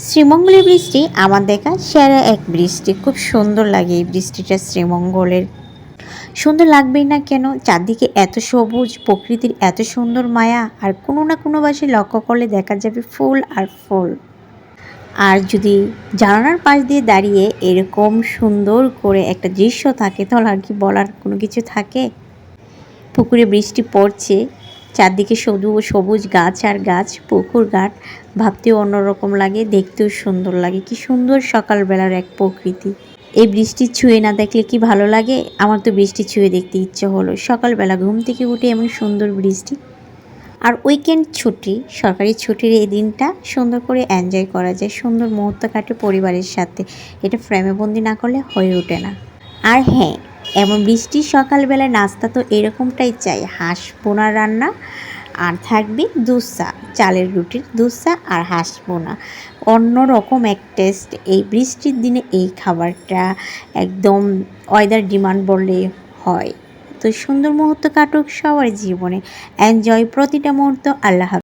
শ্রীমঙ্গলের বৃষ্টি আমার দেখা সেরা এক বৃষ্টি। খুব সুন্দর লাগে এই বৃষ্টিটা শ্রীমঙ্গলের। সুন্দর লাগবেই না কেন? চারদিকে এত সবুজ, প্রকৃতির এত সুন্দর মায়া, আর কোনো না কোনো পাশে লক্ষ্য করলে দেখা যাবে ফুল আর ফুল। আর যদি জানালার পাশ দিয়ে দাঁড়িয়ে এরকম সুন্দর করে একটা দৃশ্য থাকে, তাহলে আর কি বলার কোনো কিছু থাকে? পুকুরে বৃষ্টি পড়ছে, চারদিকে শুধু সবুজ গাছ আর গাছ, পুকুর ঘাট, ভাবতেও অন্যরকম লাগে, দেখতেও সুন্দর লাগে। কি সুন্দর সকালবেলার এক প্রকৃতি। এই বৃষ্টি ছুঁয়ে না দেখলে কি ভালো লাগে? আমার তো বৃষ্টি ছুঁয়ে দেখতে ইচ্ছে হলো। সকালবেলা ঘুম থেকে উঠে এমন সুন্দর বৃষ্টি, আর উইকেন্ড ছুটি, সরকারি ছুটির এই দিনটা সুন্দর করে এনজয় করা যায়, সুন্দর মুহূর্ত কাটে পরিবারের সাথে। এটা ফ্রেমে বন্দি না করলে হয়ে ওঠে না। আর হ্যাঁ, এমন বৃষ্টির সকালবেলায় নাস্তা তো এরকমটাই চাই। হাঁস বোনা রান্না, আর থাকবে দোসা, চালের রুটির দোসা আর হাঁস বোনা। অন্যরকম এক টেস্ট এই বৃষ্টির দিনে এই খাবারটা, একদম ওয়েদার ডিমান্ড বললে হয়। তো সুন্দর মুহূর্ত কাটুক সবার জীবনে। এনজয় প্রতিটা মুহূর্ত। আল্লাহ হাফেজ।